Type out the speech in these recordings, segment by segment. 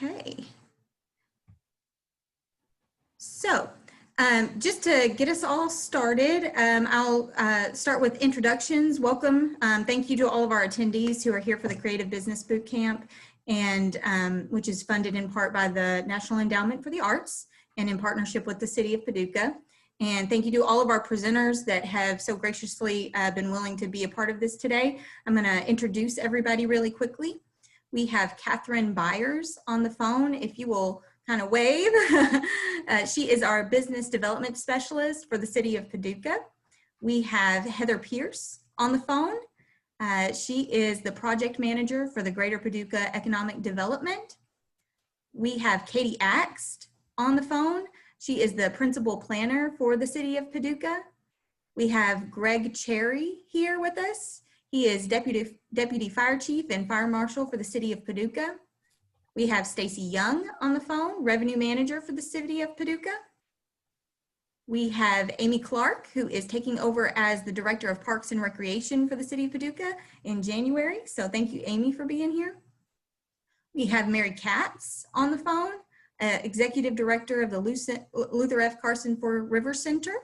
Okay. So just to get us all started, I'll start with introductions. Welcome. Thank you to all of our attendees who are here for the Creative Business Bootcamp, and which is funded in part by the National Endowment for the Arts and in partnership with the City of Paducah. And thank you to all of our presenters that have so graciously been willing to be a part of this today. I'm going to introduce everybody really quickly. We have Catherine Byers on the phone. If you will kind of wave. She is our business development specialist for the City of Paducah. We have Heather Pierce on the phone. She is the project manager for the Greater Paducah Economic Development. We have Katie Axt on the phone. She is the principal planner for the City of Paducah. We have Greg Cherry here with us. He is Deputy Fire Chief and Fire Marshal for the City of Paducah. We have Stacy Young on the phone, Revenue Manager for the City of Paducah. We have Amy Clark, who is taking over as the Director of Parks and Recreation for the City of Paducah in January. So thank you, Amy, for being here. We have Mary Katz on the phone, Executive Director of the Luther F. Carson Ford River Center.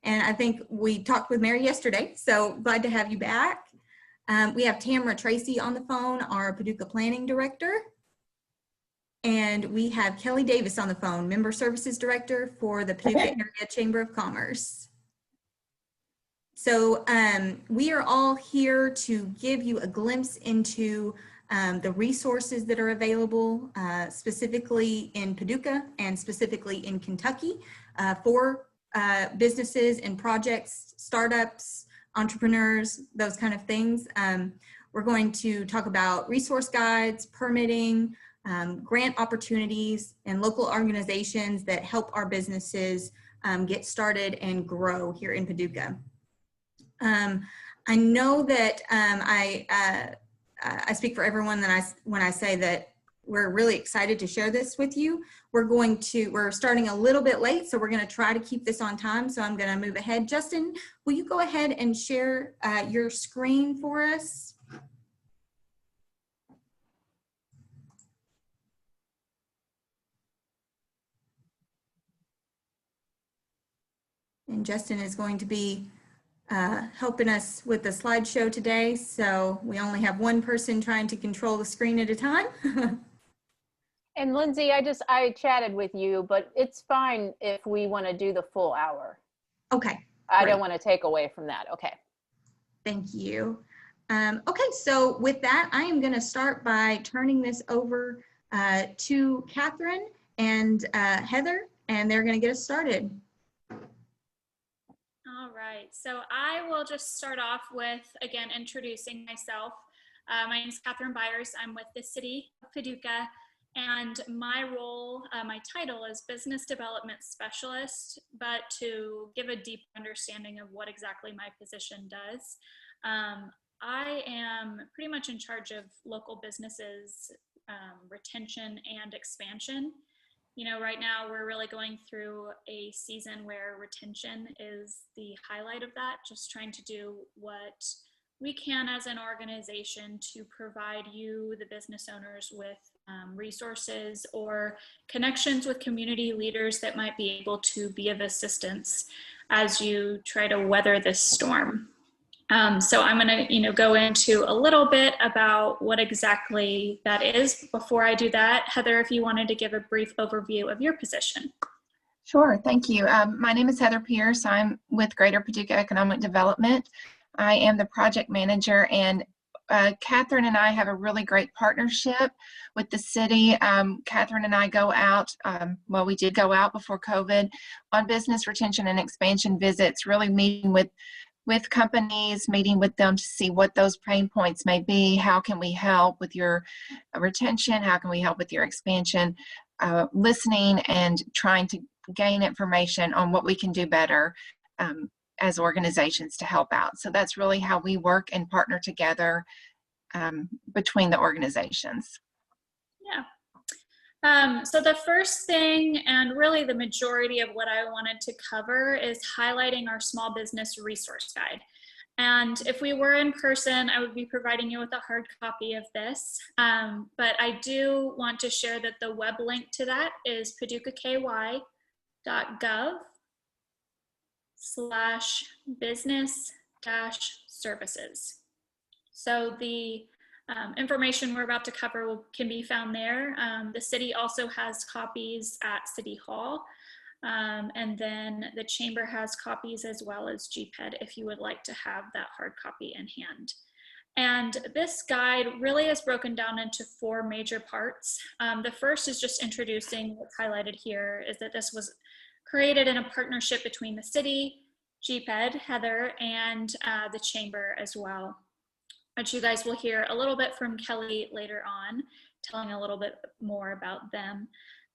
And I think we talked with Mary yesterday, so glad to have you back. We have Tamara Tracy on the phone, our Paducah Planning Director. And we have Kelly Davis on the phone, Member Services Director for the Paducah Area Chamber of Commerce. So we are all here to give you a glimpse into the resources that are available specifically in Paducah and specifically in Kentucky for businesses and projects, startups, entrepreneurs, those kind of things. We're going to talk about resource guides, permitting, grant opportunities, and local organizations that help our businesses get started and grow here in Paducah. I know that I speak for everyone when I say that we're really excited to share this with you. We're starting a little bit late, so we're going to try to keep this on time. So I'm going to move ahead. Justin, will you go ahead and share your screen for us? And Justin is going to be helping us with the slideshow today. So we only have one person trying to control the screen at a time. And Lindsay, I chatted with you, but it's fine if we want to do the full hour. Okay. I don't want to take away from that. Okay. Thank you. Okay, so with that, I am going to start by turning this over to Catherine and Heather, and they're going to get us started. All right, so I will just start off with, again, introducing myself. My name is Catherine Byers. I'm with the City of Paducah, and my role, my title is Business Development Specialist, but to give a deep understanding of what exactly my position does, I am pretty much in charge of local businesses, retention and expansion. You know, right now we're really going through a season where retention is the highlight of that, just trying to do what we can as an organization to provide you, the business owners, with resources or connections with community leaders that might be able to be of assistance as you try to weather this storm. So I'm going to, go into a little bit about what exactly that is. Before I do that, Heather, if you wanted to give a brief overview of your position. Sure, thank you. My name is Heather Pierce. I'm with Greater Paducah Economic Development. I am the project manager, and Catherine and I have a really great partnership with the city. Catherine and I go out, well, we did go out before COVID on business retention and expansion visits, really meeting with companies, meeting with them to see what those pain points may be. How can we help with your retention? How can we help with your expansion? Listening and trying to gain information on what we can do better as organizations to help out. So that's really how we work and partner together between the organizations. Yeah. So the first thing, and really the majority of what I wanted to cover, is highlighting our small business resource guide. And if we were in person, I would be providing you with a hard copy of this. But I do want to share that the web link to that is paducahky.gov/business-services. So the information we're about to cover can be found there. The city also has copies at City Hall. And then the chamber has copies as well as GPED if you would like to have that hard copy in hand. And this guide really is broken down into 4 major parts. The first is just introducing what's highlighted here, is that this was created in a partnership between the city, GPED, Heather, and the chamber as well. But you guys will hear a little bit from Kelly later on, telling a little bit more about them.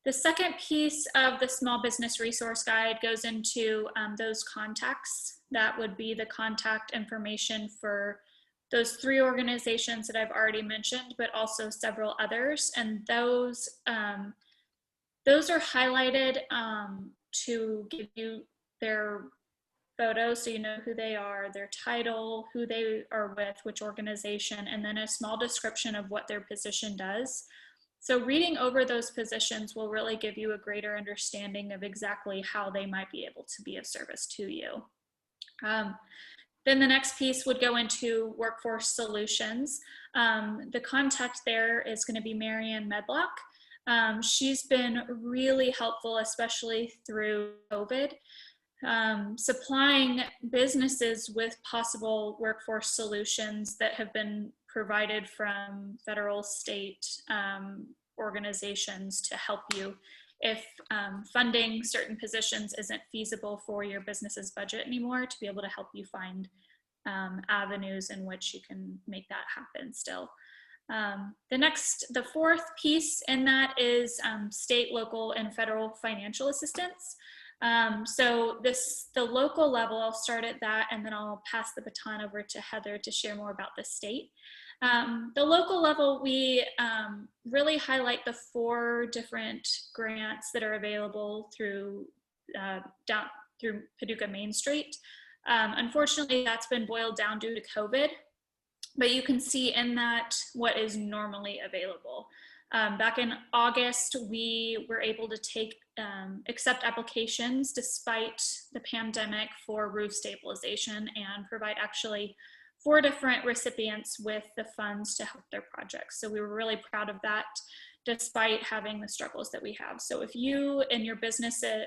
The second piece of the Small Business Resource Guide goes into those contacts. That would be the contact information for those 3 organizations that I've already mentioned, but also several others. And those are highlighted to give you their photos so you know who they are, their title, who they are with, which organization, and then a small description of what their position does. So reading over those positions will really give you a greater understanding of exactly how they might be able to be of service to you. Then the next piece would go into workforce solutions. The contact there is going to be Marianne Medlock. She's been really helpful, especially through COVID, supplying businesses with possible workforce solutions that have been provided from federal, state organizations to help you if funding certain positions isn't feasible for your business's budget anymore, to be able to help you find avenues in which you can make that happen still. The fourth piece in that is state, local, and federal financial assistance. So the local level, I'll start at that, and then I'll pass the baton over to Heather to share more about the state. The local level, we really highlight the 4 different grants that are available through through Paducah Main Street. Unfortunately, that's been boiled down due to COVID, but you can see in that what is normally available. Back in August, we were able to accept applications despite the pandemic for roof stabilization and provide actually 4 different recipients with the funds to help their projects. So we were really proud of that, despite having the struggles that we have. So if you and your business are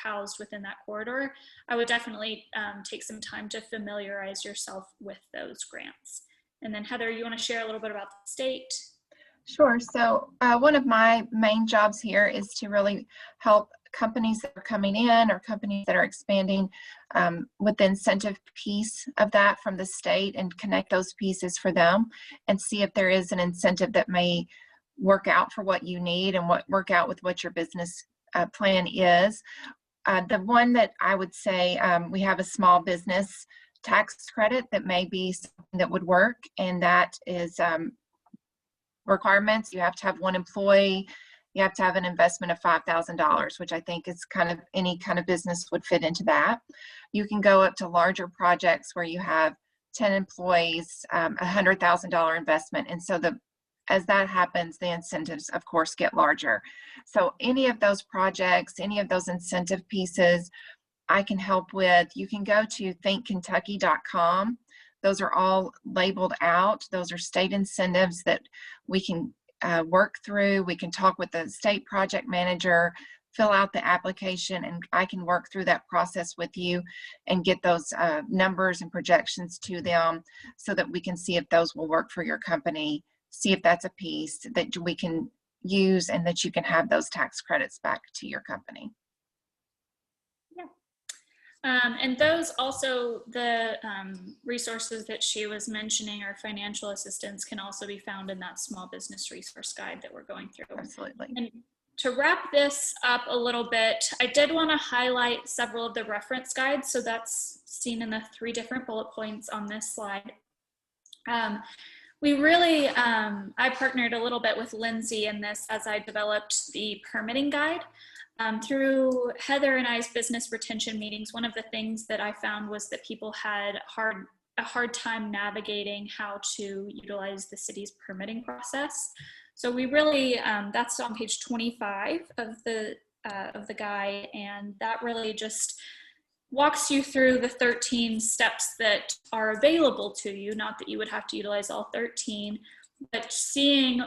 housed within that corridor, I would definitely take some time to familiarize yourself with those grants. And then Heather, you want to share a little bit about the state? Sure. So one of my main jobs here is to really help companies that are coming in or companies that are expanding with the incentive piece of that from the state, and connect those pieces for them and see if there is an incentive that may work out for what you need and work out with what your business plan is. The one that I would say, we have a small business tax credit that may be something that would work, and that is requirements. You have to have 1 employee. You have to have an investment of $5,000, which I think is kind of any kind of business would fit into that. You can go up to larger projects where you have 10 employees, $100,000 investment. And so as that happens, the incentives, of course, get larger. So any of those projects, any of those incentive pieces, I can help with. You can go to thinkkentucky.com. Those are all labeled out. Those are state incentives that we can work through. We can talk with the state project manager, fill out the application, and I can work through that process with you and get those numbers and projections to them so that we can see if those will work for your company, see if that's a piece that we can use and that you can have those tax credits back to your company. And those also, the resources that she was mentioning, or financial assistance, can also be found in that small business resource guide that we're going through. Absolutely. And to wrap this up a little bit, I did want to highlight several of the reference guides. So that's seen in the 3 different bullet points on this slide. We really, I partnered a little bit with Lindsay in this as I developed the permitting guide. Through Heather and I's business retention meetings, one of the things that I found was that people had a hard time navigating how to utilize the city's permitting process. So we really, that's on page 25 of the guide, and that really just walks you through the 13 steps that are available to you, not that you would have to utilize all 13, but seeing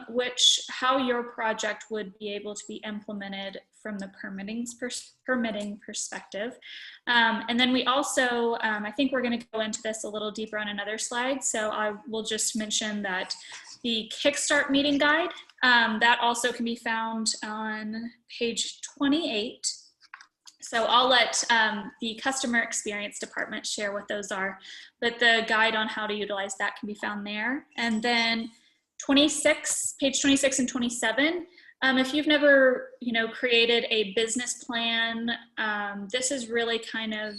how your project would be able to be implemented from the permitting perspective. And then we also, I think we're going to go into this a little deeper on another slide, so I will just mention that the Kickstart meeting guide, that also can be found on page 28. So I'll let the customer experience department share what those are, but the guide on how to utilize that can be found there. And then page 26 and 27, if you've never, created a business plan, this is really kind of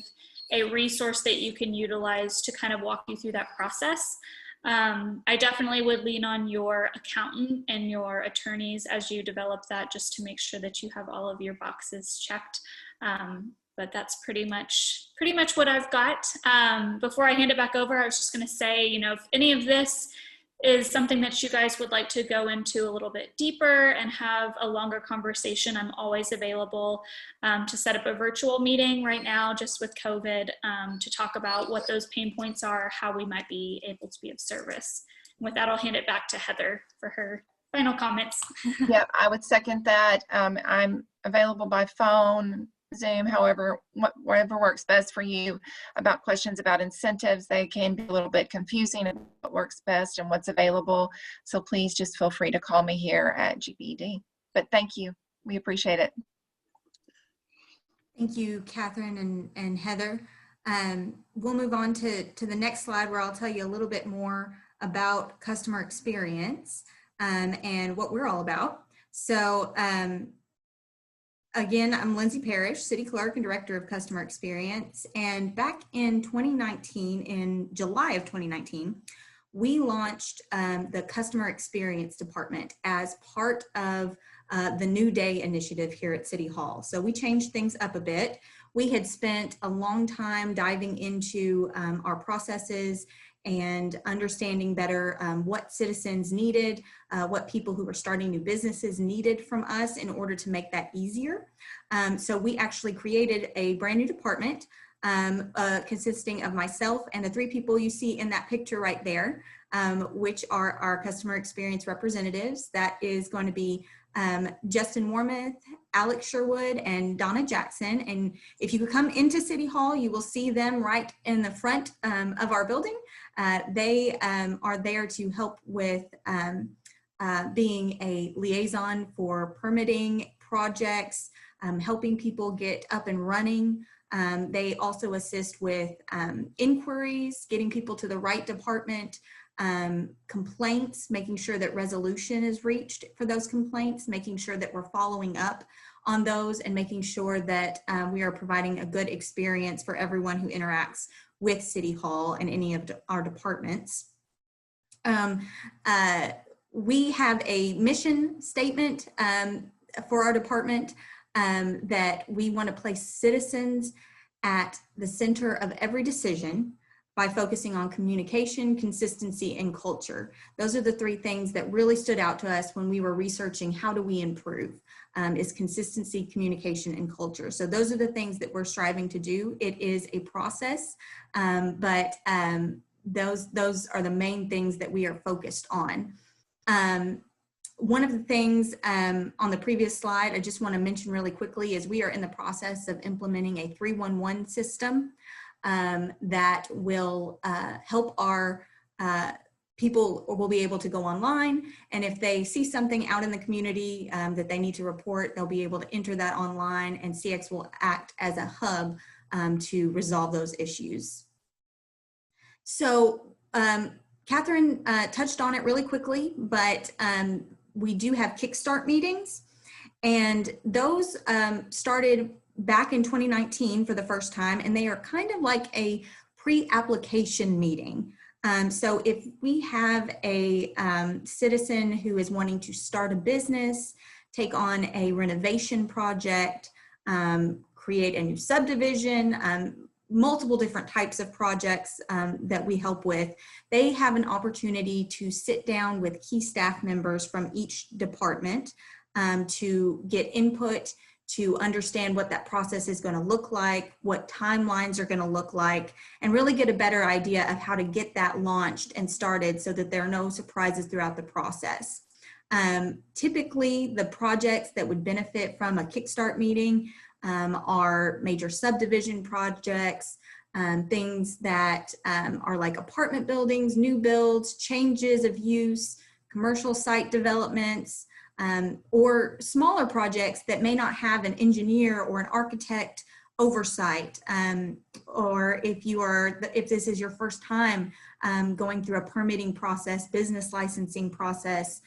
a resource that you can utilize to kind of walk you through that process. I definitely would lean on your accountant and your attorneys as you develop that, just to make sure that you have all of your boxes checked. But that's pretty much what I've got. Before I hand it back over, I was just going to say, if any of this is something that you guys would like to go into a little bit deeper and have a longer conversation, I'm always available to set up a virtual meeting right now, just with COVID, to talk about what those pain points are, how we might be able to be of service. And with that, I'll hand it back to Heather for her final comments. Yeah, I would second that. I'm available by phone, Zoom, whatever works best for you. About questions about incentives, they can be a little bit confusing about what works best and what's available. So please just feel free to call me here at GBED. But thank you. We appreciate it. Thank you, Catherine and Heather. We'll move on to the next slide, where I'll tell you a little bit more about customer experience and what we're all about. So again, I'm Lindsay Parrish, City Clerk and Director of Customer Experience. And back in 2019, in July of 2019, we launched the Customer Experience Department as part of the New Day initiative here at City Hall. So we changed things up a bit. We had spent a long time diving into our processes and understanding better what citizens needed, what people who were starting new businesses needed from us in order to make that easier. So we actually created a brand new department consisting of myself and the 3 people you see in that picture right there, which are our customer experience representatives. That is going to be Justin Warmoth, Alex Sherwood, and Donna Jackson. And if you come into City Hall, you will see them right in the front of our building. They are there to help with being a liaison for permitting projects, helping people get up and running. They also assist with inquiries, getting people to the right department, complaints, making sure that resolution is reached for those complaints, making sure that we're following up on those, and making sure that we are providing a good experience for everyone who interacts with City Hall and any of our departments. We have a mission statement for our department that we want to place citizens at the center of every decision by focusing on communication, consistency, and culture. Those are the 3 things that really stood out to us when we were researching how do we improve, is consistency, communication, and culture. So those are the things that we're striving to do. It is a process, but those are the main things that we are focused on. One of the things on the previous slide I just want to mention really quickly is we are in the process of implementing a 311 system that will help our people will be able to go online, and if they see something out in the community that they need to report, they'll be able to enter that online, and CX will act as a hub to resolve those issues. So Catherine touched on it really quickly, but we do have Kickstart meetings, and those started back in 2019 for the first time, and they are kind of like a pre-application meeting. So if we have a citizen who is wanting to start a business, take on a renovation project, create a new subdivision, multiple different types of projects that we help with. They have an opportunity to sit down with key staff members from each department to get input, to understand what that process is going to look like, what timelines are going to look like, and really get a better idea of how to get that launched and started so that there are no surprises throughout the process. Typically, the projects that would benefit from a Kickstart meeting are major subdivision projects, things that are like apartment buildings, new builds, changes of use, commercial site developments, or smaller projects that may not have an engineer or an architect oversight, or if this is your first time going through a permitting process, business licensing process,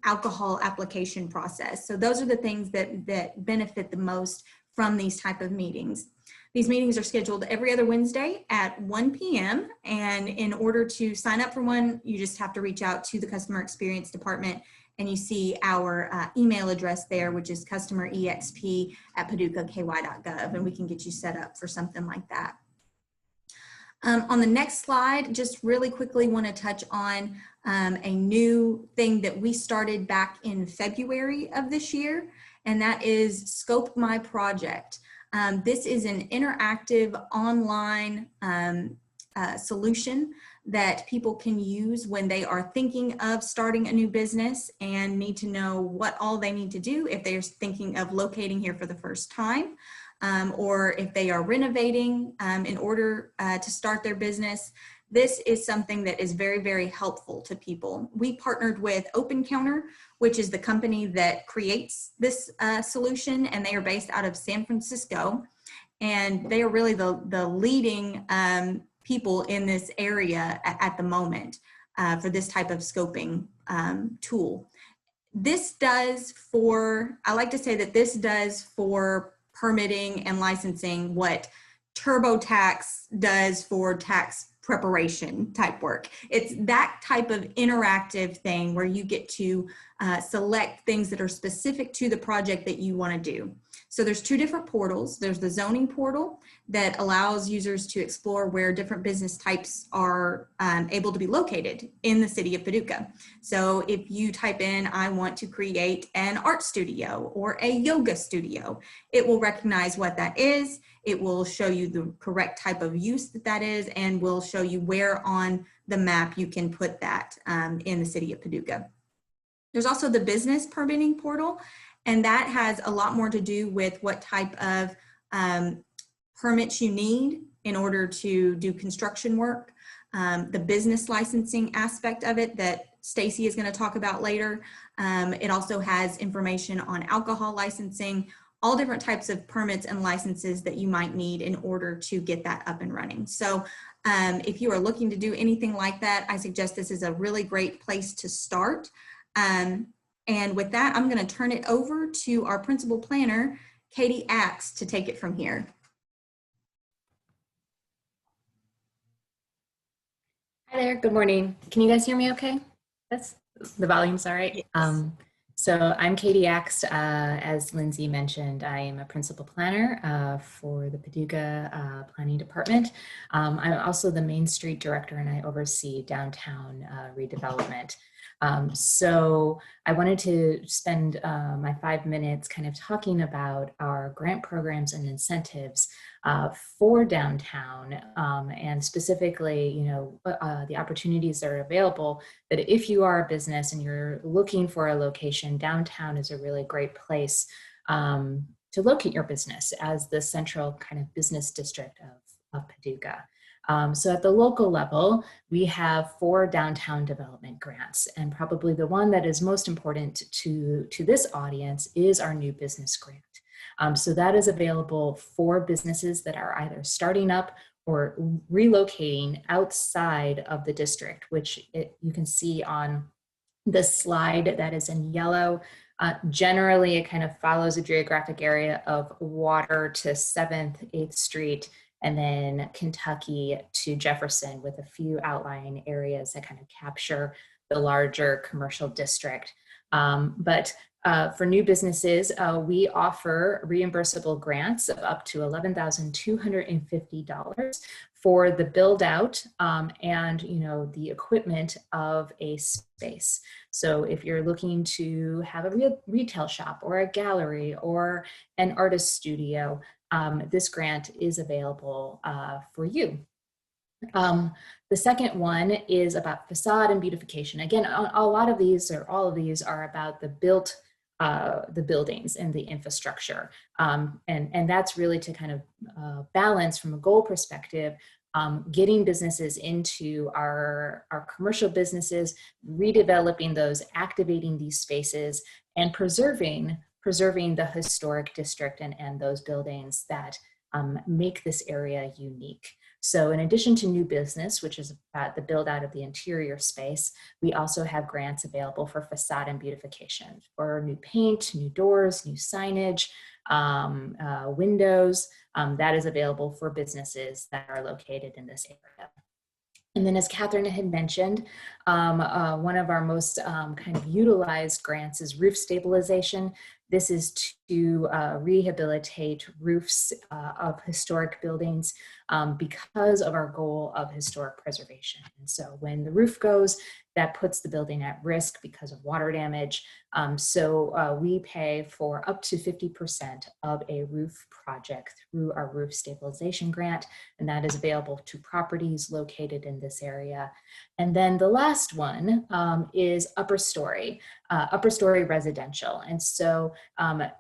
alcohol application process. So those are the things that benefit the most from these type of meetings. These meetings are scheduled every other Wednesday at 1 p.m. And in order to sign up for one, you just have to reach out to the customer experience department, and you see our email address there, which is customerexp@paducahky.gov, and we can get you set up for something like that. On the next slide, just really quickly want to touch on a new thing that we started back in February of this year, and that is Scope My Project. This is an interactive online solution that people can use when they are thinking of starting a new business and need to know what all they need to do if they're thinking of locating here for the first time, or if they are renovating in order to start their business. This is something that is very, very helpful to people. We partnered with OpenCounter, which is the company that creates this solution, and they are based out of San Francisco. And they are really the leading people in this area at the moment for this type of scoping tool. This does I like to say that this does for permitting and licensing what TurboTax does for tax preparation type work. It's that type of interactive thing where you get to select things that are specific to the project that you want to do. So there's two different portals. There's the zoning portal that allows users to explore where different business types are able to be located in the city of Paducah. So if you type in, I want to create an art studio or a yoga studio, it will recognize what that is. It will show you the correct type of use that is, and will show you where on the map you can put that in the city of Paducah. There's also the business permitting portal, and that has a lot more to do with what type of permits you need in order to do construction work. The business licensing aspect of it that Stacy is going to talk about later. It also has information on alcohol licensing, all different types of permits and licenses that you might need in order to get that up and running. So if you are looking to do anything like that, I suggest this is a really great place to start. And with that, I'm going to turn it over to our principal planner, Katie Axe, to take it from here. Hi there, good morning. Can you guys hear me okay? That's, the volume's all right? Yes. So I'm Katie Axe. As Lindsay mentioned, I am a principal planner for the Paducah Planning Department. I'm also the Main Street Director, and I oversee downtown redevelopment. So I wanted to spend my 5 minutes kind of talking about our grant programs and incentives for downtown, and specifically, you know, the opportunities that are available, that if you are a business and you're looking for a location, downtown is a really great place to locate your business as the central kind of business district of Paducah. So at the local level, we have 4 downtown development grants, and probably the one that is most important to this audience is our new business grant. So that is available for businesses that are either starting up or relocating outside of the district, which you can see on the slide that is in yellow. Generally, it kind of follows a geographic area of Water to 7th, 8th Street, and then Kentucky to Jefferson, with a few outlying areas that kind of capture the larger commercial district. But For new businesses, we offer reimbursable grants of up to $11,250 for the build out and the equipment of a space. So if you're looking to have a retail shop or a gallery or an artist studio, this grant is available for you. The second one is about facade and beautification. Again, a lot of these or all of these are about the buildings and the infrastructure. And that's really to kind of balance from a goal perspective, getting businesses into our commercial businesses, redeveloping those, activating these spaces, and preserving the historic district and those buildings that make this area unique. So in addition to new business, which is about the build out of the interior space, we also have grants available for facade and beautification, for new paint, new doors, new signage, windows. That is available for businesses that are located in this area. And then as Catherine had mentioned, one of our most kind of utilized grants is roof stabilization. This is to rehabilitate roofs of historic buildings because of our goal of historic preservation. And so when the roof goes, that puts the building at risk because of water damage. So we pay for up to 50% of a roof project through our roof stabilization grant, and that is available to properties located in this area. And then the last one is upper story residential. And so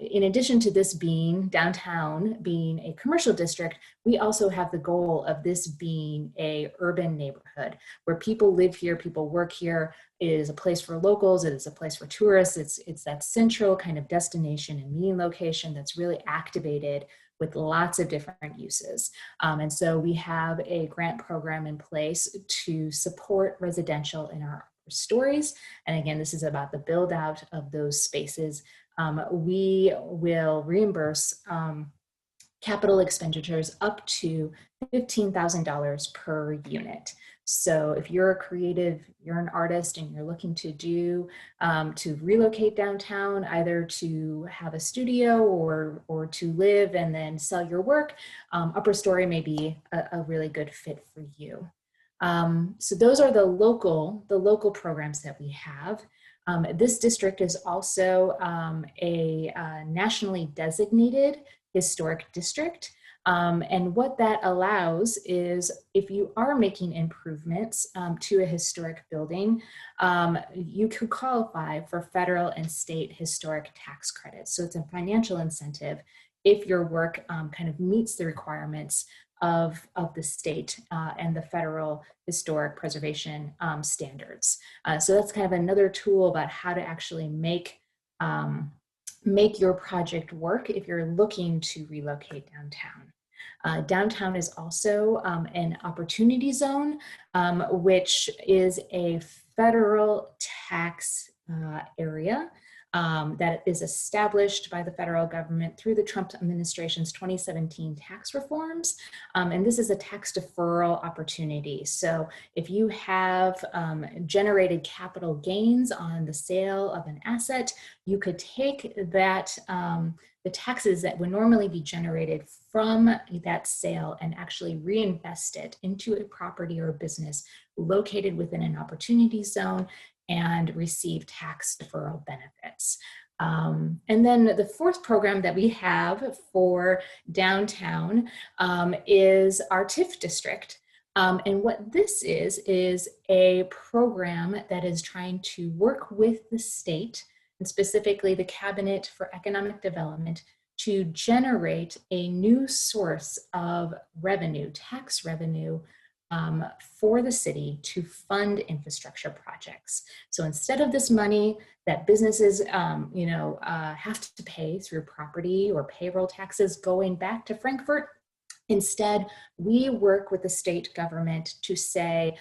in addition to this being downtown, being a commercial district, we also have the goal of this being a urban neighborhood where people live here, people work here. It is a place for locals, it is a place for tourists. It's that central kind of destination and meeting location that's really activated with lots of different uses. And so we have a grant program in place to support residential in our stories. And again, this is about the build out of those spaces. We will reimburse capital expenditures up to $15,000 per unit. So if you're a creative, you're an artist and you're looking to to relocate downtown, either to have a studio or to live and then sell your work, upper story may be a really good fit for you. So those are the local programs that we have. This district is also a nationally designated historic district. And what that allows is if you are making improvements to a historic building, you could qualify for federal and state historic tax credits. So it's a financial incentive if your work kind of meets the requirements of the state and the federal historic preservation standards. So that's kind of another tool about how to actually make your project work if you're looking to relocate downtown. Downtown is also an opportunity zone, which is a federal tax area that is established by the federal government through the Trump administration's 2017 tax reforms. And this is a tax deferral opportunity. So if you have generated capital gains on the sale of an asset, you could take that, the taxes that would normally be generated from that sale and actually reinvest it into a property or a business located within an opportunity zone and receive tax deferral benefits. And then the fourth program that we have for downtown is our TIF district. And what this is a program that is trying to work with the state and specifically the Cabinet for Economic Development to generate a new source of revenue, tax revenue, for the city to fund infrastructure projects. So instead of this money that businesses have to pay through property or payroll taxes going back to Frankfurt, instead we work with the state government to say,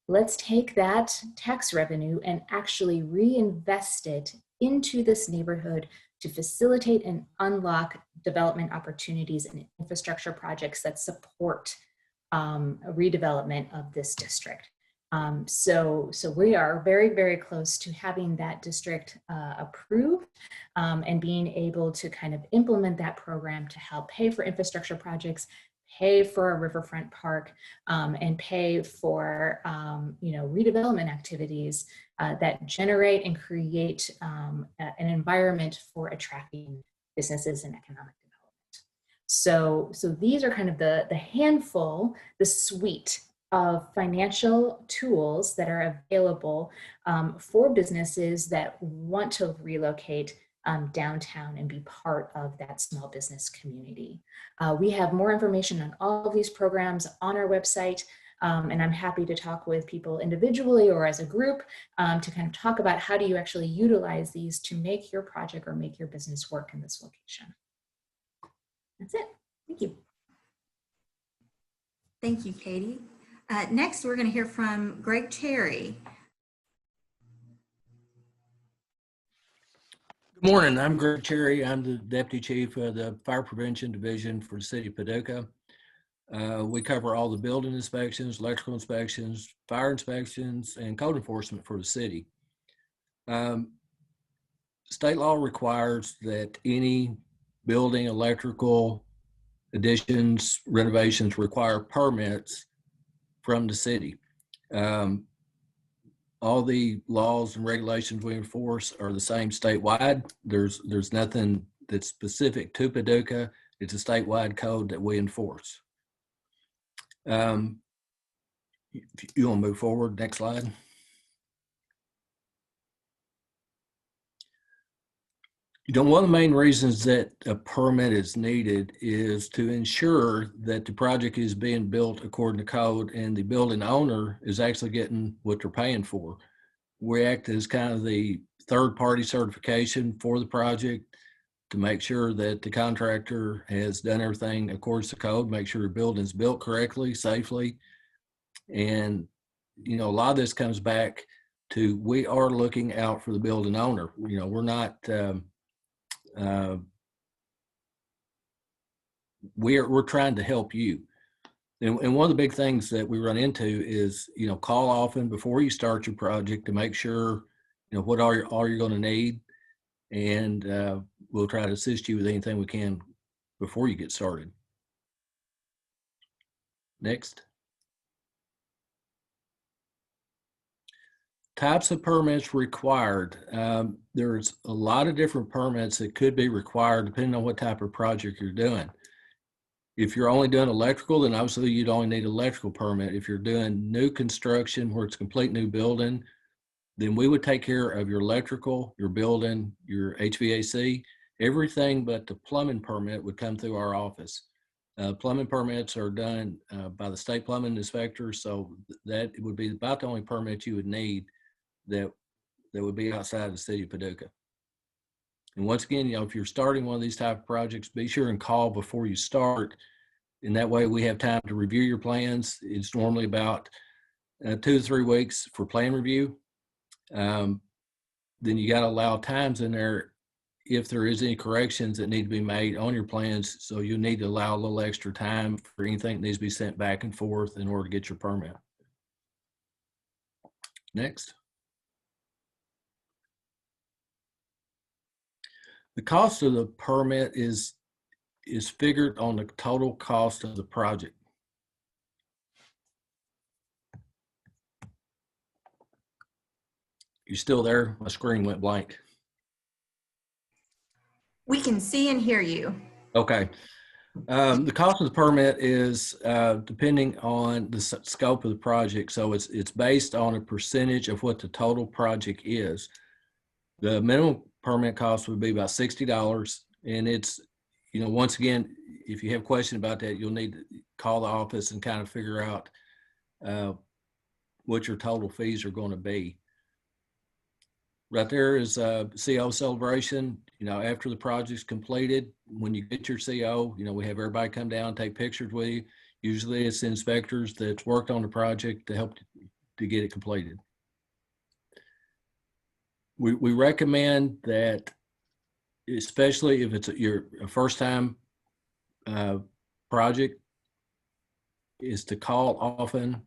let's take that tax revenue and actually reinvest it into this neighborhood to facilitate and unlock development opportunities and infrastructure projects that support redevelopment of this district. So we are very, very close to having that district approved and being able to kind of implement that program to help pay for infrastructure projects, pay for a riverfront park, and pay for redevelopment activities that generate and create an environment for attracting businesses and economic development. So these are kind of the handful, the suite of financial tools that are available for businesses that want to relocate downtown and be part of that small business community. We have more information on all of these programs on our website, and I'm happy to talk with people individually or as a group to kind of talk about how do you actually utilize these to make your project or make your business work in this location. That's it. Thank you. Thank you, Katie. Next, we're going to hear from Greg Cherry. Good morning. I'm Greg Cherry. I'm the Deputy Chief of the Fire Prevention Division for the City of Paducah. We cover all the building inspections, electrical inspections, fire inspections, and code enforcement for the city. State law requires that any building, electrical additions, renovations require permits from the city. All the laws and regulations we enforce are the same statewide. There's nothing that's specific to Paducah. It's a statewide code that we enforce. If you want to move forward, next slide. One of the main reasons that a permit is needed is to ensure that the project is being built according to code and the building owner is actually getting what they're paying for. We act as kind of the third-party certification for the project to make sure that the contractor has done everything according to code, make sure the building's built correctly, safely. And, a lot of this comes back to we are looking out for the building owner. We're not... we're trying to help you. And one of the big things that we run into is, call often before you start your project to make sure, what all you're going to need. And we'll try to assist you with anything we can before you get started. Next. Types of permits required. There's a lot of different permits that could be required depending on what type of project you're doing. If you're only doing electrical, then obviously you'd only need an electrical permit. If you're doing new construction where it's a complete new building, then we would take care of your electrical, your building, your HVAC, everything but the plumbing permit would come through our office. Plumbing permits are done by the state plumbing inspector, so that would be about the only permit you would need that would be outside the city of Paducah. And once again, if you're starting one of these type of projects, be sure and call before you start. And that way we have time to review your plans. It's normally about 2 to 3 weeks for plan review. Then you got to allow times in there if there is any corrections that need to be made on your plans. So you need to allow a little extra time for anything that needs to be sent back and forth in order to get your permit. Next. The cost of the permit is figured on the total cost of the project. You still there? My screen went blank. We can see and hear you. Okay. The cost of the permit is depending on the scope of the project. So it's based on a percentage of what the total project is. The minimum permit cost would be about $60. And it's, once again, if you have questions about that, you'll need to call the office and kind of figure out what your total fees are going to be. Right there is a CO celebration. After the project's completed, when you get your CO, we have everybody come down, take pictures with you. Usually it's the inspectors that's worked on the project to help to get it completed. We recommend that, especially if it's your first time project, is to call often,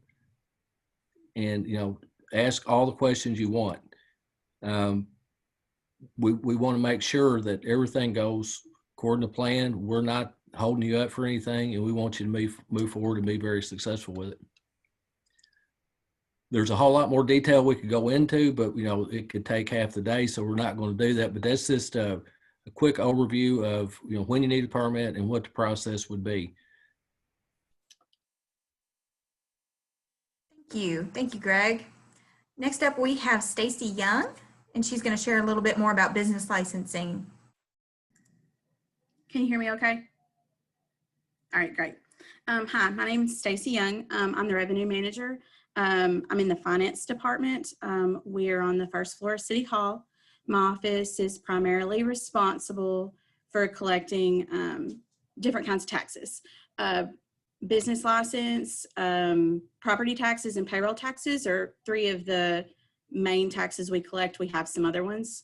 and, you know, ask all the questions you want. We want to make sure that everything goes according to plan. We're not holding you up for anything, and we want you to move forward and be very successful with it. There's a whole lot more detail we could go into, but, you know, it could take half the day, so we're not going to do that. But that's just a quick overview of, you know, when you need a permit and what the process would be. Thank you, Greg. Next up, we have Stacy Young, and she's going to share a little bit more about business licensing. Can you hear me okay? All right, great. Hi, my name is Stacy Young. I'm the revenue manager. I'm in the finance department. We're on the first floor of City Hall. My office is primarily responsible for collecting different kinds of taxes. Business license, property taxes, and payroll taxes are three of the main taxes we collect. We have some other ones.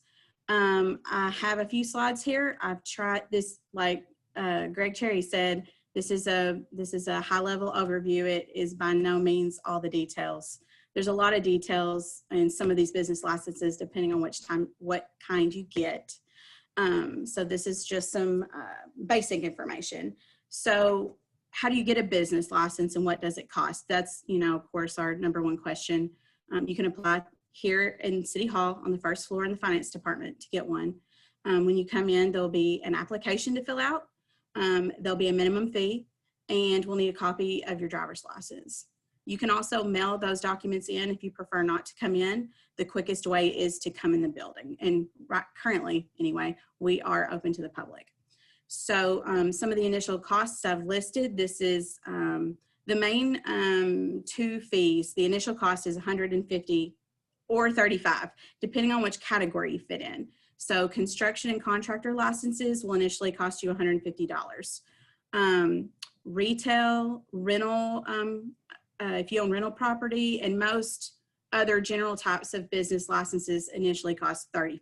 I have a few slides here. I've tried this, like Greg Cherry said, this is a high-level overview. It is by no means all the details. There's a lot of details in some of these business licenses, depending on what kind you get. So this is just some basic information. So how do you get a business license and what does it cost? That's, you know, of course, our number one question. You can apply here in City Hall on the first floor in the finance department to get one. When you come in, there'll be an application to fill out. There'll be a minimum fee, and we'll need a copy of your driver's license. You can also mail those documents in if you prefer not to come in. The quickest way is to come in the building. And currently, anyway, we are open to the public. So some of the initial costs I've listed, this is the main two fees. The initial cost is $150 or $35, depending on which category you fit in. So construction and contractor licenses will initially cost you $150. Retail, rental, if you own rental property, and most other general types of business licenses initially cost $35.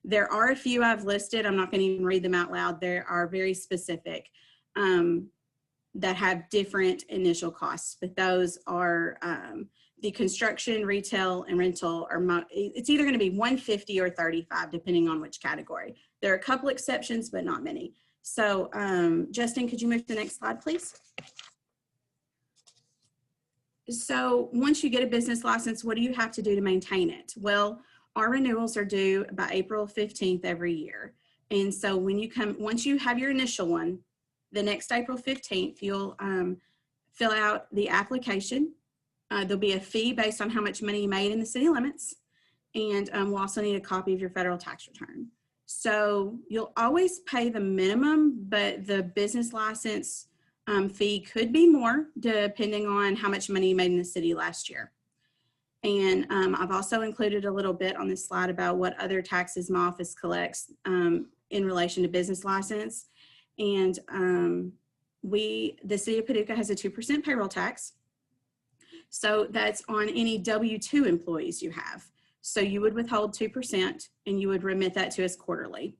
There are a few I've listed. I'm not going to even read them out loud. They are very specific that have different initial costs, but those are the construction, retail, and rental are, it's either going to be $150 or $35, depending on which category. There are a couple exceptions, but not many. So Justin, could you move to the next slide, please? So once you get a business license, what do you have to do to maintain it? Well, our renewals are due by April 15th every year. And so when you come, once you have your initial one, the next April 15th, you'll fill out the application. There'll be a fee based on how much money you made in the city limits. And we'll also need a copy of your federal tax return. So you'll always pay the minimum, but the business license fee could be more depending on how much money you made in the city last year. And I've also included a little bit on this slide about what other taxes my office collects in relation to business license. And the City of Paducah has a 2% payroll tax. So that's on any W-2 employees you have. So you would withhold 2% and you would remit that to us quarterly.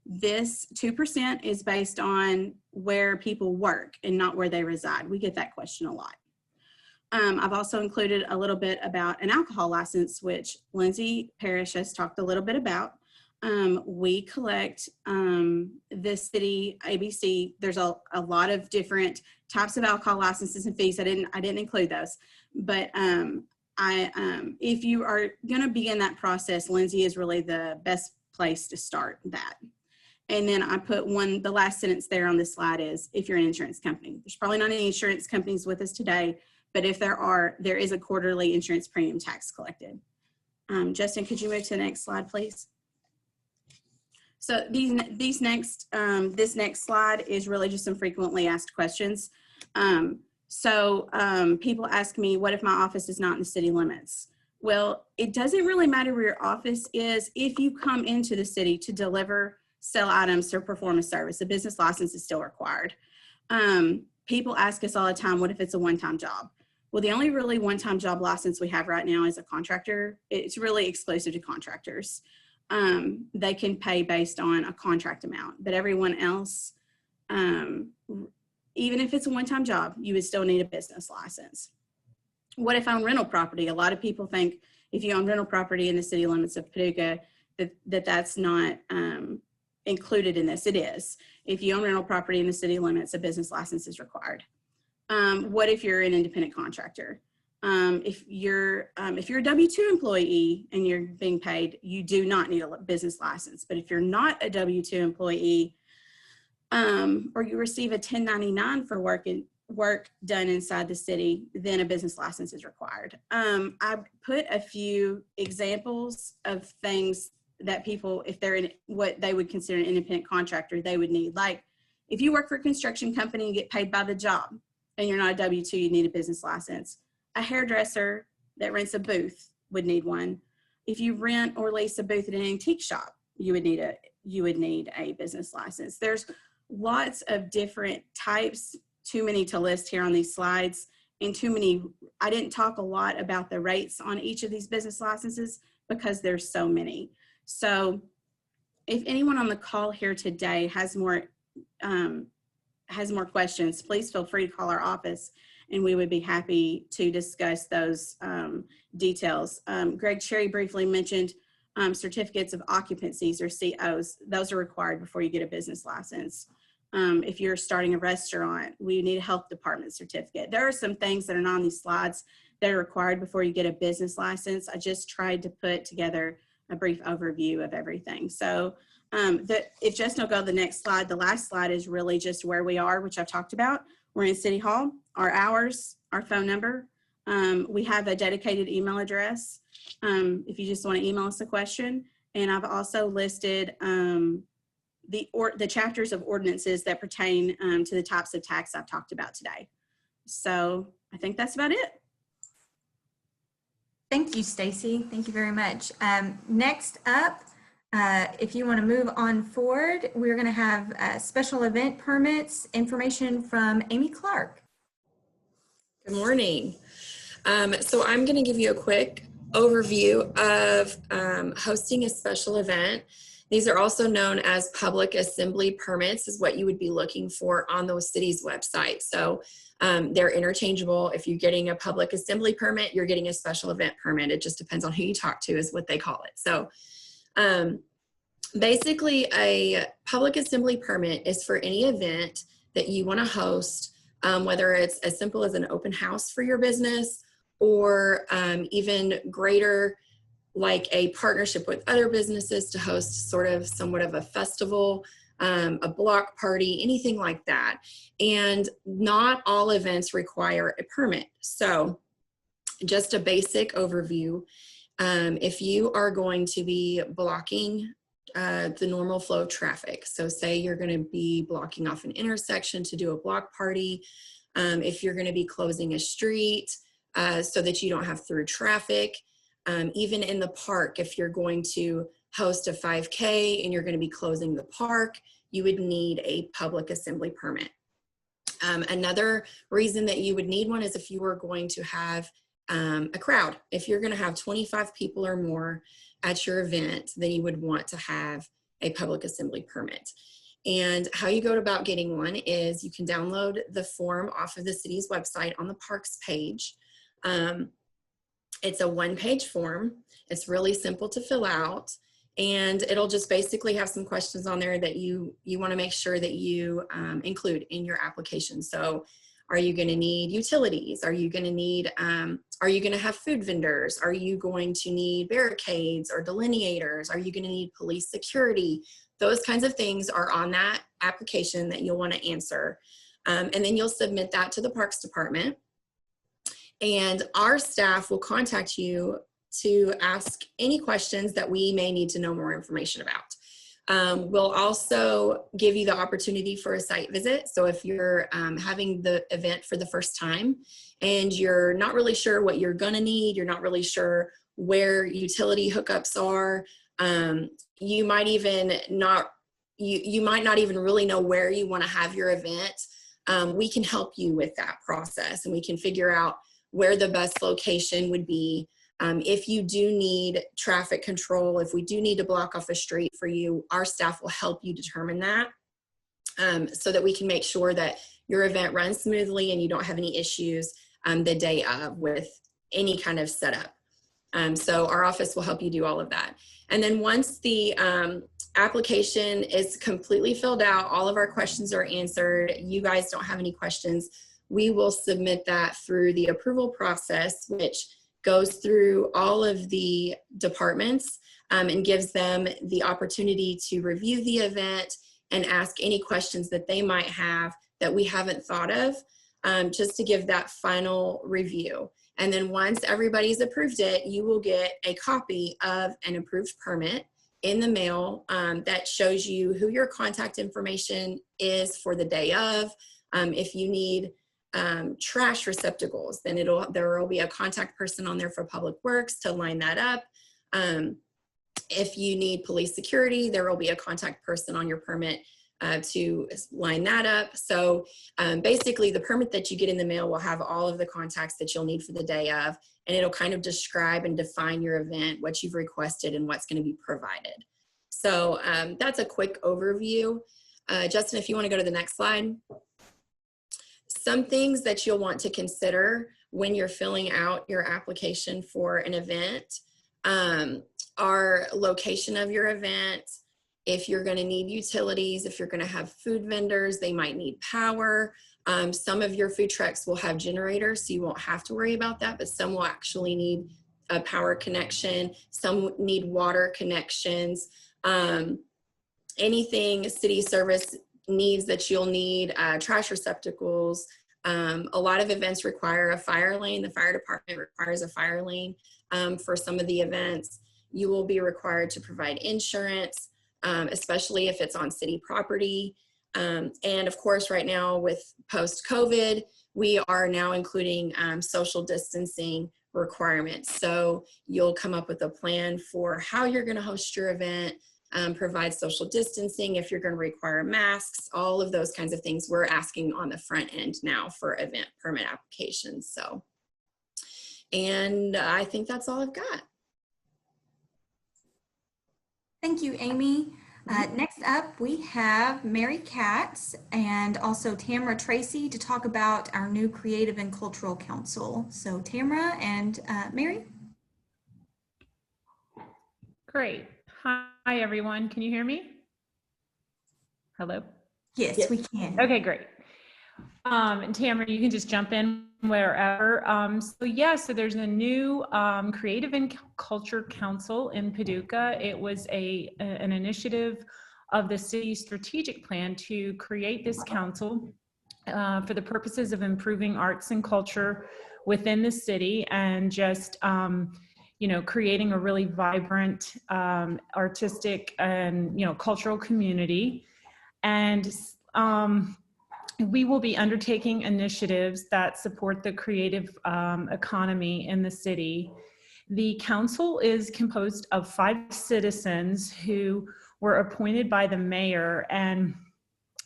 This 2% is based on where people work and not where they reside. We get that question a lot. I've also included a little bit about an alcohol license, which Lindsay Parrish has talked a little bit about. We collect the city ABC. There's a lot of different types of alcohol licenses and fees. I didn't include those, but if you are going to begin that process, Lindsay is really the best place to start that. And then I put the last sentence there on this slide is if you're an insurance company. There's probably not any insurance companies with us today, but if there is a quarterly insurance premium tax collected. Justin, could you move to the next slide, please? So this next slide is really just some frequently asked questions. People ask me, what if my office is not in the city limits? Well, it doesn't really matter where your office is. If you come into the city to deliver, sell items, or perform a service, a business license is still required. People ask us all the time, what if it's a one-time job? Well, the only really one-time job license we have right now is a contractor. It's really exclusive to contractors. They can pay based on a contract amount, but everyone else, even if it's a one-time job, you would still need a business license. What if I own rental property? A lot of people think if you own rental property in the city limits of Paducah, that's not included in this. It is. If you own rental property in the city limits, a business license is required. What if you're an independent contractor? If you're a W-2 employee and you're being paid, you do not need a business license. But if you're not a W-2 employee, or you receive a 1099 for work done inside the city, then a business license is required. I put a few examples of things that people, if they're in what they would consider an independent contractor, they would need. Like if you work for a construction company and get paid by the job and you're not a W-2, you need a business license. A hairdresser that rents a booth would need one. If you rent or lease a booth at an antique shop, you would need a business license. There's lots of different types, too many to list here on these slides, and too many. I didn't talk a lot about the rates on each of these business licenses because there's so many. So if anyone on the call here today has more questions, please feel free to call our office and we would be happy to discuss those details. Greg Cherry briefly mentioned certificates of occupancies or COs. Those are required before you get a business license. If you're starting a restaurant, we need a health department certificate. There are some things that are not on these slides that are required before you get a business license. I just tried to put together a brief overview of everything. So if Justin will go to the next slide, the last slide is really just where we are, which I've talked about. We're in City Hall, our hours, our phone number. We have a dedicated email address if you just want to email us a question. And I've also listed the chapters of ordinances that pertain to the types of tax I've talked about today. So I think that's about it. Thank you, Stacy. Thank you very much. Next up, if you want to move on forward, we're going to have special event permits information from Amy Clark. Good morning. So I'm going to give you a quick overview of hosting a special event. These are also known as public assembly permits, is what you would be looking for on those cities' websites. So they're interchangeable. If you're getting a public assembly permit, you're getting a special event permit. It just depends on who you talk to is what they call it. So basically a public assembly permit is for any event that you want to host, whether it's as simple as an open house for your business or even greater, like a partnership with other businesses to host somewhat of a festival, a block party, anything like that. And not all events require a permit. So just a basic overview. If you are going to be blocking the normal flow of traffic, so say you're going to be blocking off an intersection to do a block party, if you're going to be closing a street so that you don't have through traffic, even in the park, if you're going to host a 5K and you're going to be closing the park, you would need a public assembly permit. Another reason that you would need one is if you were going to have a crowd. If you're going to have 25 people or more at your event, then you would want to have a public assembly permit. And how you go about getting one is you can download the form off of the city's website on the parks page. It's a one-page form. It's really simple to fill out, and it'll just basically have some questions on there that you want to make sure that you include in your application. So are you going to need utilities? Are you going to need, are you going to have food vendors? Are you going to need barricades or delineators? Are you going to need police security? Those kinds of things are on that application that you'll want to answer. And then you'll submit that to the Parks Department. And our staff will contact you to ask any questions that we may need to know more information about. We'll also give you the opportunity for a site visit. So if you're having the event for the first time and you're not really sure what you're gonna need, you're not really sure where utility hookups are, you might even not, you might not even really know where you wanna have your event. We can help you with that process, and we can figure out where the best location would be. If you do need traffic control, if we do need to block off a street for you, our staff will help you determine that so that we can make sure that your event runs smoothly and you don't have any issues the day of with any kind of setup. So our office will help you do all of that. And then once the application is completely filled out, all of our questions are answered, you guys don't have any questions, we will submit that through the approval process, which goes through all of the departments and gives them the opportunity to review the event and ask any questions that they might have that we haven't thought of, just to give that final review. And then once everybody's approved it, you will get a copy of an approved permit in the mail that shows you who your contact information is for the day of. If you need trash receptacles, then there will be a contact person on there for Public Works to line that up. If you need police security, there will be a contact person on your permit to line that up. So basically the permit that you get in the mail will have all of the contacts that you'll need for the day of, and it'll kind of describe and define your event, what you've requested, and what's going to be provided. So that's a quick overview. Justin, if you want to go to the next slide. Some things that you'll want to consider when you're filling out your application for an event are location of your event, if you're going to need utilities, if you're going to have food vendors, they might need power. Some of your food trucks will have generators, so you won't have to worry about that, but some will actually need a power connection. Some need water connections. Anything city service needs that you'll need, trash receptacles. A lot of events require a fire lane. The fire department requires a fire lane for some of the events. You will be required to provide insurance, especially if it's on city property. And of course, right now with post-COVID, we are now including social distancing requirements. So you'll come up with a plan for how you're going to host your event, provide social distancing, if you're going to require masks, all of those kinds of things we're asking on the front end now for event permit applications. So, and I think that's all I've got. Thank you, Amy. Next up, we have Mary Katz and also Tamara Tracy to talk about our new Creative and Cultural Council. So Tamara and Mary. Great. Hi, everyone. Can you hear me? Hello? Yes, we can. Okay, great. And Tamara, you can just jump in wherever. So there's a new Creative and Culture Council in Paducah. It was an initiative of the city's strategic plan to create this council for the purposes of improving arts and culture within the city, and just creating a really vibrant artistic and cultural community. And we will be undertaking initiatives that support the creative economy in the city. The council is composed of 5 citizens who were appointed by the mayor, and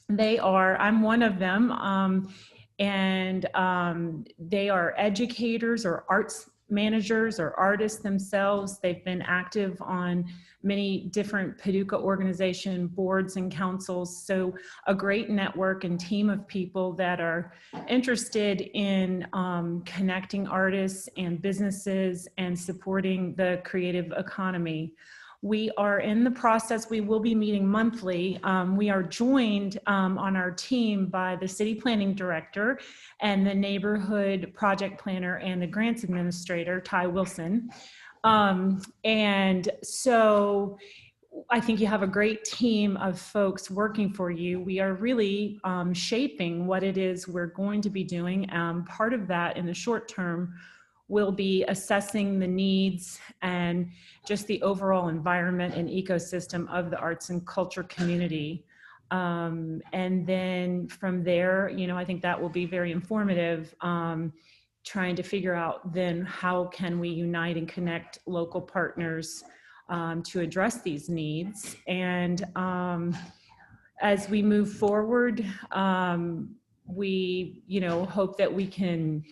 I'm one of them, and they are educators or arts managers or artists themselves. They've been active on many different Paducah organization boards and councils. So a great network and team of people that are interested in connecting artists and businesses and supporting the creative economy. We are in the process, we will be meeting monthly. We are joined on our team by the city planning director and the neighborhood project planner and the grants administrator, Ty Wilson. And so I think you have a great team of folks working for you. We are really shaping what it is we're going to be doing. Part of that in the short term will be assessing the needs and just the overall environment and ecosystem of the arts and culture community. And then from there, I think that will be very informative, trying to figure out then how can we unite and connect local partners to address these needs. And as we move forward, we hope that we can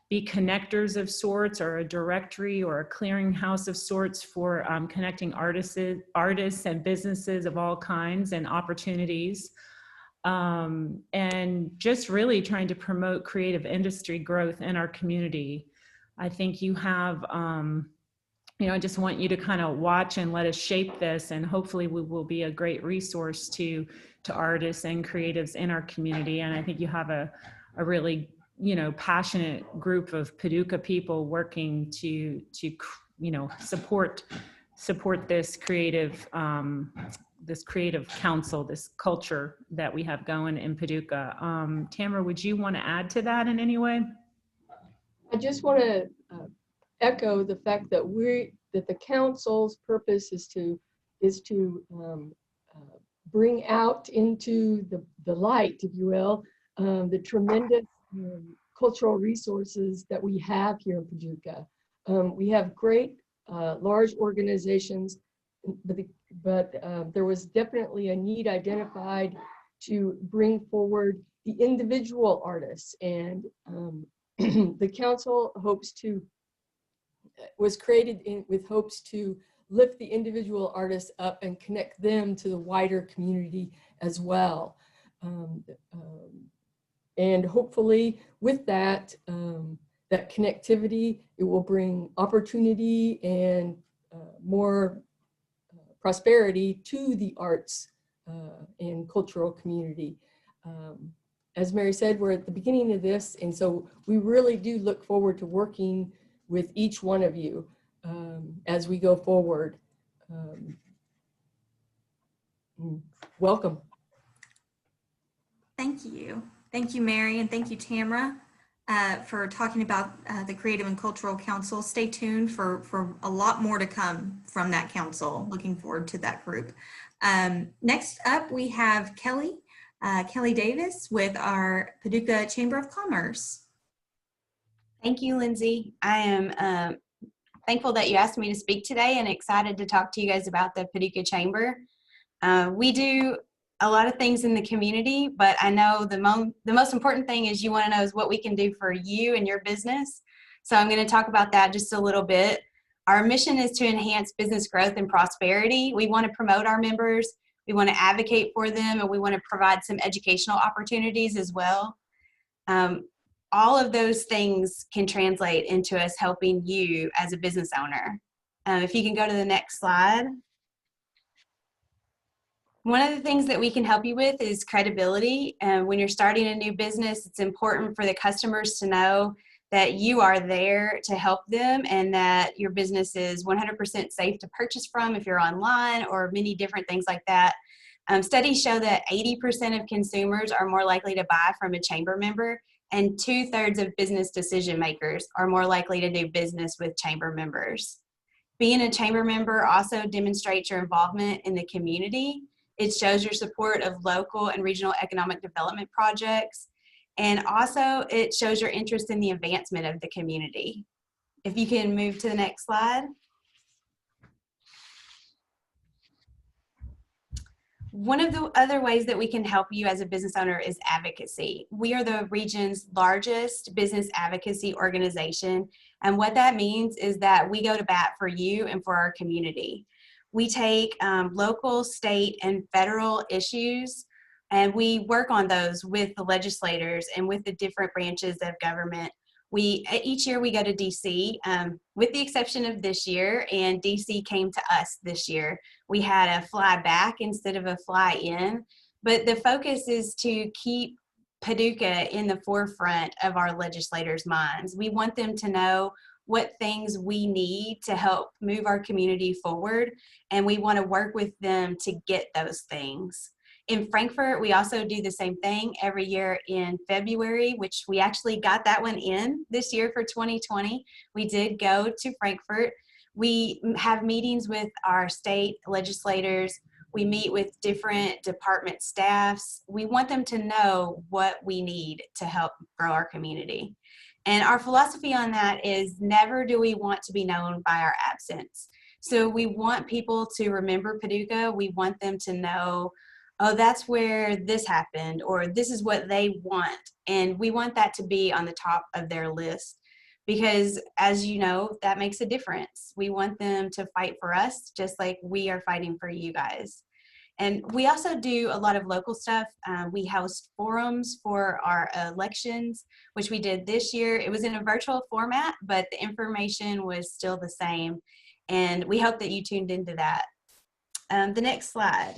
be connectors of sorts, or a directory or a clearinghouse of sorts for connecting artists and businesses of all kinds and opportunities. and just really trying to promote creative industry growth in our community. I think you have, I just want you to kind of watch and let us shape this, and hopefully we will be a great resource to artists and creatives in our community. And I think you have a really, passionate group of Paducah people working to support this creative council, this culture that we have going in Paducah. Tamara, would you want to add to that in any way? I just want to echo the fact that the council's purpose is to bring out into the light, if you will, the tremendous cultural resources that we have here in Paducah. We have great large organizations, but there was definitely a need identified to bring forward the individual artists, and the council was created with hopes to lift the individual artists up and connect them to the wider community as well. And hopefully with that, that connectivity, it will bring opportunity and more prosperity to the arts and cultural community. As Mary said, we're at the beginning of this, and so we really do look forward to working with each one of you as we go forward. Welcome. Thank you. Thank you, Mary, and thank you, Tamara, for talking about the Creative and Cultural Council. Stay tuned for a lot more to come from that council. Looking forward to that group. Next up, we have Kelly Davis with our Paducah Chamber of Commerce. Thank you, Lindsay. I am thankful that you asked me to speak today and excited to talk to you guys about the Paducah Chamber. We do a lot of things in the community, but I know the most important thing is you want to know is what we can do for you and your business. So I'm going to talk about that just a little bit. Our mission is to enhance business growth and prosperity. We want to promote our members, we want to advocate for them, and we want to provide some educational opportunities as well. All of those things can translate into us helping you as a business owner. If you can go to the next slide. One of the things that we can help you with is credibility. When you're starting a new business, it's important for the customers to know that you are there to help them and that your business is 100% safe to purchase from if you're online, or many different things like that. Studies show that 80% of consumers are more likely to buy from a chamber member, and 2/3 of business decision makers are more likely to do business with chamber members. Being a chamber member also demonstrates your involvement in the community. It shows your support of local and regional economic development projects, and also it shows your interest in the advancement of the community. If you can move to the next slide. One of the other ways that we can help you as a business owner is advocacy. We are the region's largest business advocacy organization, and what that means is that we go to bat for you and for our community. We take local, state, and federal issues, and we work on those with the legislators and with the different branches of government. Each year we go to DC, with the exception of this year, and DC came to us this year. We had a fly back instead of a fly in, but the focus is to keep Paducah in the forefront of our legislators' minds. We want them to know what things we need to help move our community forward, and we want to work with them to get those things. In Frankfort, we also do the same thing every year in February, which we actually got that one in this year for 2020. We did go to Frankfort. We have meetings with our state legislators. We meet with different department staffs. We want them to know what we need to help grow our community. And our philosophy on that is never do we want to be known by our absence. So we want people to remember Paducah. We want them to know, oh, that's where this happened, or this is what they want. And we want that to be on the top of their list because, as you know, that makes a difference. We want them to fight for us just like we are fighting for you guys. And we also do a lot of local stuff. We host forums for our elections, which we did this year. It was in a virtual format, but the information was still the same. And we hope that you tuned into that. The next slide.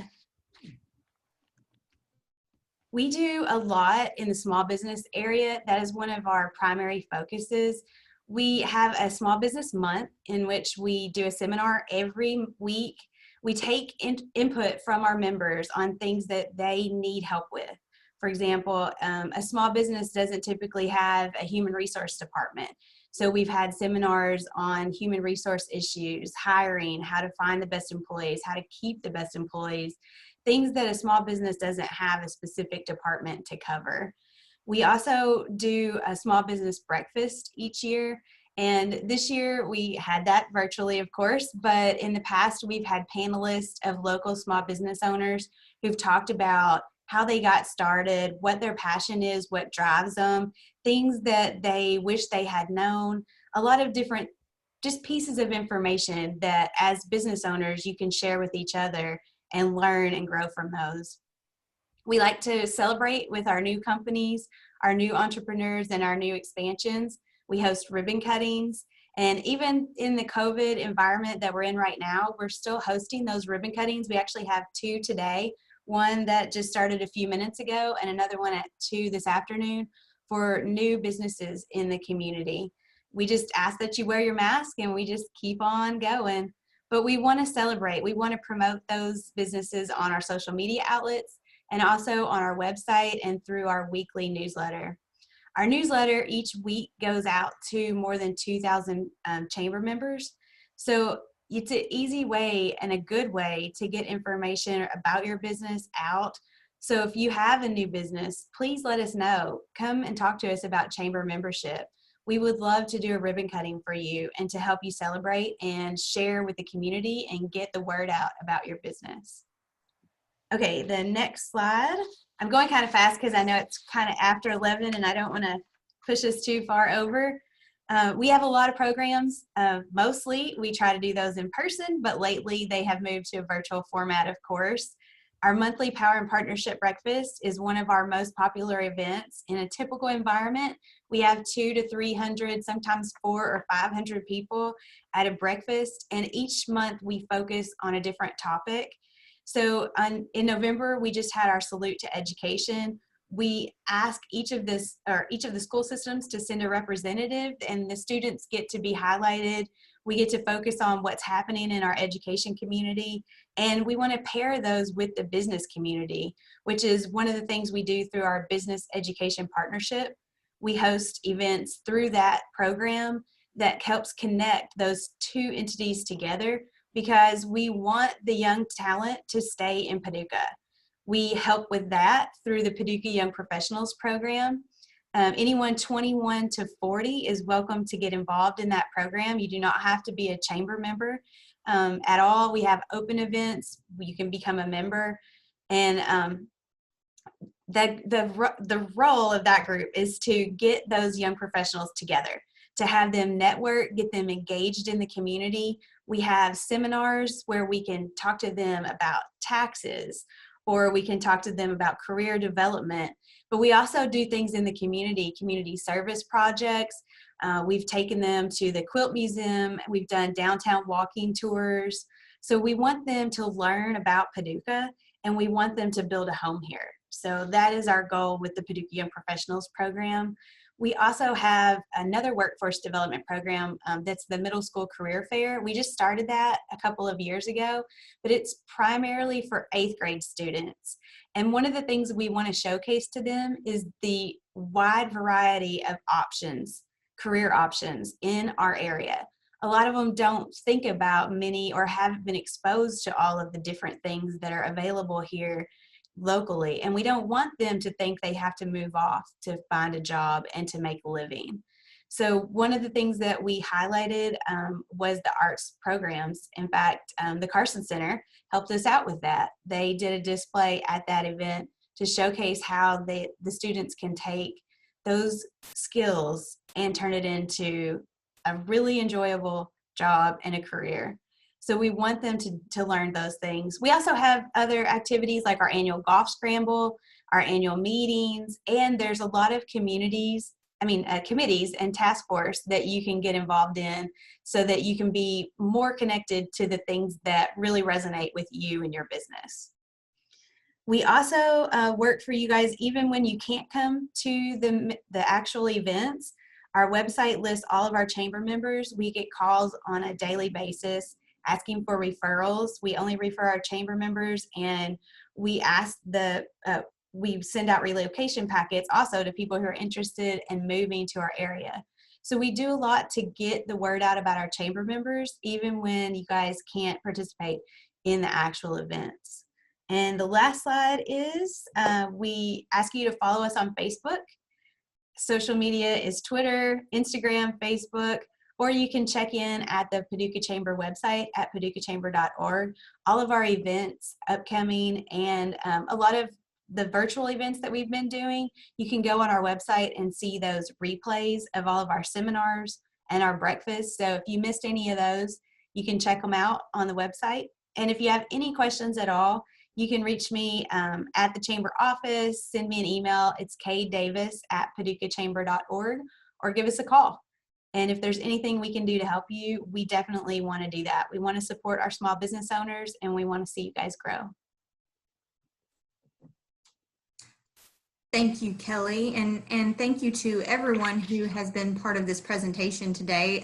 We do a lot in the small business area. That is one of our primary focuses. We have a small business month in which we do a seminar every week. We take input from our members on things that they need help with. For example, a small business doesn't typically have a human resource department. So we've had seminars on human resource issues, hiring, how to find the best employees, how to keep the best employees, things that a small business doesn't have a specific department to cover. We also do a small business breakfast each year. And this year we had that virtually, of course, but in the past we've had panelists of local small business owners who've talked about how they got started, what their passion is, what drives them, things that they wish they had known, a lot of different just pieces of information that as business owners you can share with each other and learn and grow from those. We like to celebrate with our new companies, our new entrepreneurs, and our new expansions. We host ribbon cuttings, and even in the COVID environment that we're in right now, we're still hosting those ribbon cuttings. We actually have 2 today, one that just started a few minutes ago and another one at 2 this afternoon for new businesses in the community. We just ask that you wear your mask and we just keep on going. But we want to celebrate. We want to promote those businesses on our social media outlets and also on our website and through our weekly newsletter. Our newsletter each week goes out to more than 2,000 chamber members. So it's an easy way and a good way to get information about your business out. So if you have a new business, please let us know. Come and talk to us about chamber membership. We would love to do a ribbon cutting for you and to help you celebrate and share with the community and get the word out about your business. Okay, the next slide. I'm going kind of fast because I know it's kind of after 11 and I don't want to push us too far over. We have a lot of programs. Mostly we try to do those in person, but lately they have moved to a virtual format, of course. Our monthly Power and Partnership Breakfast is one of our most popular events. In a typical environment, we have 200 to 300, sometimes 400 or 500 people at a breakfast, and each month we focus on a different topic. So in November, we just had our Salute to Education. We ask each of the school systems to send a representative, and the students get to be highlighted. We get to focus on what's happening in our education community, and we want to pair those with the business community, which is one of the things we do through our business education partnership. We host events through that program that helps connect those 2 entities together because we want the young talent to stay in Paducah. We help with that through the Paducah Young Professionals program. Anyone 21 to 40 is welcome to get involved in that program. You do not have to be a chamber member at all. We have open events. You can become a member. And the role of that group is to get those young professionals together, to have them network, get them engaged in the community. We have seminars where we can talk to them about taxes, or we can talk to them about career development. But we also do things in the community service projects. We've taken them to the Quilt Museum. We've done downtown walking tours. So we want them to learn about Paducah, and we want them to build a home here. So that is our goal with the Paducah Young Professionals program. We also have another workforce development program that's the Middle School Career Fair. We just started that a couple of years ago, but it's primarily for 8th grade students. And one of the things we want to showcase to them is the wide variety of options, career options in our area. A lot of them don't think about many or haven't been exposed to all of the different things that are available here locally, and we don't want them to think they have to move off to find a job and to make a living. So one of the things that we highlighted was the arts programs. In fact, the Carson Center helped us out with that. They did a display at that event to showcase how the students can take those skills and turn it into a really enjoyable job and a career. So we want them to learn those things. We also have other activities like our annual golf scramble, our annual meetings, and there's a lot of committees and task force that you can get involved in so that you can be more connected to the things that really resonate with you and your business. We also work for you guys even when you can't come to the actual events. Our website lists all of our chamber members. We get calls on a daily basis asking for referrals. We only refer our chamber members, and we send out relocation packets also to people who are interested in moving to our area. So we do a lot to get the word out about our chamber members, even when you guys can't participate in the actual events. And the last slide is we ask you to follow us on Facebook. Social media is Twitter, Instagram, Facebook, or you can check in at the Paducah Chamber website at paducahchamber.org. All of our events upcoming and a lot of the virtual events that we've been doing, you can go on our website and see those replays of all of our seminars and our breakfasts. So if you missed any of those, you can check them out on the website. And if you have any questions at all, you can reach me at the chamber office, send me an email. It's kdavis@paducahchamber.org, or give us a call. And if there's anything we can do to help you, we definitely want to do that. We want to support our small business owners, and we want to see you guys grow. Thank you, Kelly, and thank you to everyone who has been part of this presentation today.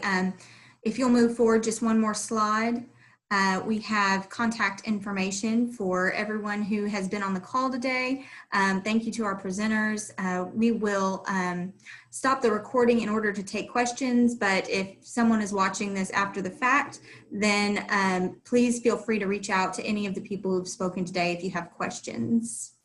If you'll move forward just one more slide, we have contact information for everyone who has been on the call today. Thank you to our presenters. We will stop the recording in order to take questions, but if someone is watching this after the fact, then please feel free to reach out to any of the people who've spoken today if you have questions.